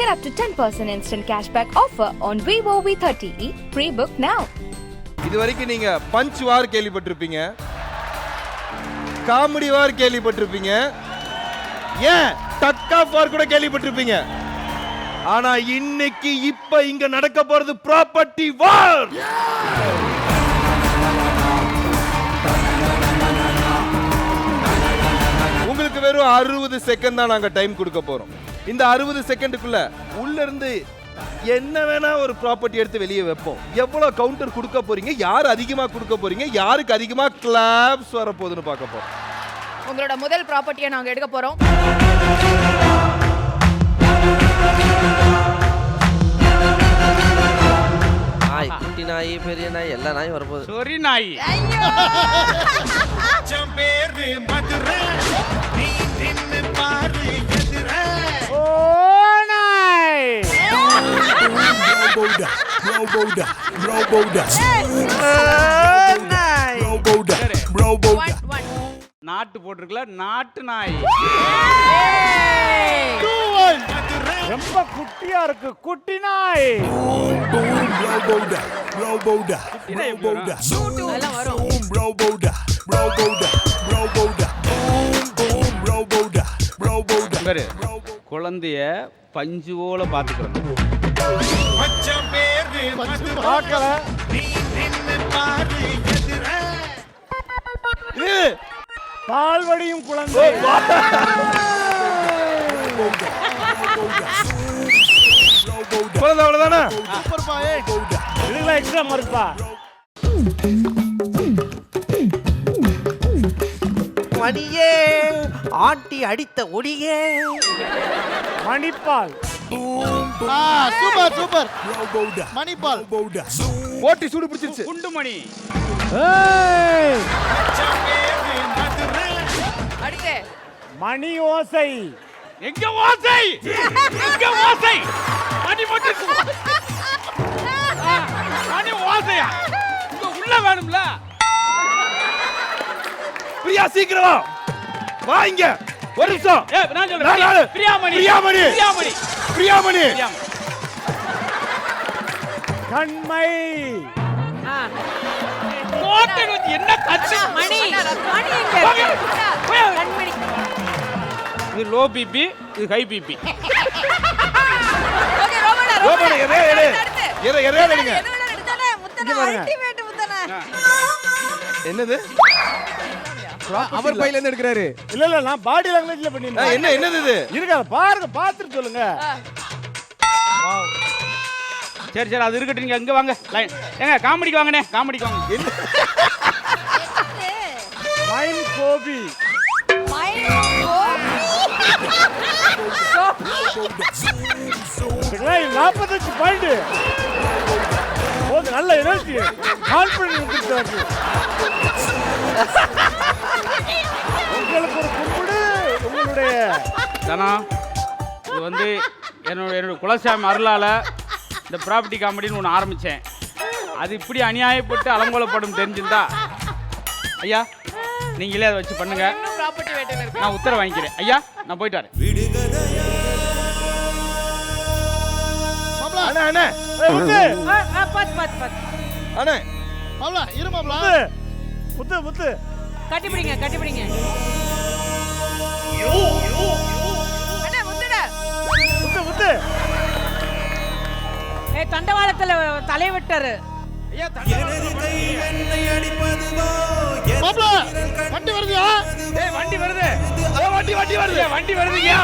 Get up to 10% instant cashback offer on Vivo V30e. Pre-book now. இதுவரைக்கும் நீங்க punch வார் கேள்விப்பட்டிருப்பீங்க, comedy வார் கேள்விப்பட்டிருப்பீங்க, ஏன் டக் ஆஃப் வார் கூட கேள்விப்பட்டிருப்பீங்க. ஆனா இன்னைக்கு இப்ப இங்க நடக்க போறது ப்ராப்பர்ட்டி வார். உங்களுக்கு வெறும் 60 செகண்ட் தான் நாங்க டைம் கொடுக்க போறோம். இந்த 60 செகண்டுக்குள்ள உள்ள இருந்து என்ன வேணா ஒரு ப்ராப்பர்ட்டி எடுத்து வெளியே வைப்போம். எவ்வளவு கவுண்டர் கொடுக்க போறீங்க, யார் அதிகமா கொடுக்க போறீங்க, யாருக்கு அதிகமா கிளாப்ஸ் வர போகுதுன்னு பார்க்க போறோம். உங்களோட முதல் ப்ராப்பர்ட்டியை நாங்க எடுக்க போறோம். நாய், குட்டி நாய், பெரிய நாய், எல்லா நாயும் வரப்போகுது. சொரி நாய். நாட்டு போட்டிருக்கல, நாட்டு நாய். ரொம்ப குட்டியா இருக்கு, குட்டி நாய். குழந்தைய பஞ்சு போல பாத்துக்கிறோம். பால்வடியும் குழந்தை. குழந்தை அவ்வளவுதானா? இதுல எக்ஸ்ட்ரா மறுப்பா. மணியே ஆண்டி அடித்த ஒடியே மணிப்பால். Super super Manipal. போட்டி சூடு பிடிச்சிருச்சு. குண்டுமணி. அடுத்து மணி ஓசை. எங்க ஓசை, எங்க ஓசை? மணி மட்டும் மணி ஓசையா? இங்க உள்ள வேணும்ல. பிரியா சீக்கிரம் வா இங்க. ஒரு நிமிஷம். நான் சொல்றேன். பிரியாமணி. பிரியாமணி. பிரியாமணி. பிரியாமணி. கண்மை. கோட்டை என்ன கட்சி? மணி மணி எங்க கண்மணி. இது லோ பிபி, இது ஹை பிபி. ஓகே ரோமனா ரோமனா எரே எடுங்க. முத்தனா அல்டிமேட் முத்தனா. என்னது? அவர் பையில இருந்து எடுக்கறாரு. இல்ல நான் பாடி லாங்குவேஜ்ல பண்ணிருந்தேன். என்னது இது? இருங்க பாருங்க, பாத்துட்டு சொல்லுங்க. சரி சரி, அது இருக்கட்டும். நீங்க அங்க வாங்க. லைன் ஏங்க காமெடிக்கு வாங்கனே, காமெடிக்கு வாங்க. மைன் கோபி. மைன் கோபி 45 பாயிண்ட். ஓகே, நல்ல எனர்ஜி, கான்ஃபிடன்ஸ் வந்துருச்சு. உங்களுக்கு ஒரு கும்பிடு. உங்களுடைய தானா இது வந்து என்னோட குலசாமி அருளால இந்த ப்ராப்பர்ட்டி காமெடின்னு ஒன்று ஆரம்பித்தேன். அது இப்படி அநியாயப்பட்டு அலங்கோலப்படும் தெரிஞ்சிருந்தா ஐயா நீங்களே அதை வச்சு பண்ணுங்க. நான் உத்தரவு வாங்கிக்கிறேன் ஐயா. நான் போயிட்டு வரேன். அண்ணே அண்ணே அண்ணே மாப்ள இரு மாப்ள. முத்து முத்து கட்டி பிடிங்க, கட்டி பிடிங்க. அண்ணா முத்துடா. முத்து முத்து. தண்டவாளத்துல தலை விட்டாரு. மாப்ள வண்டி வருதுயா? வண்டி வருது. வண்டி வருதுயா.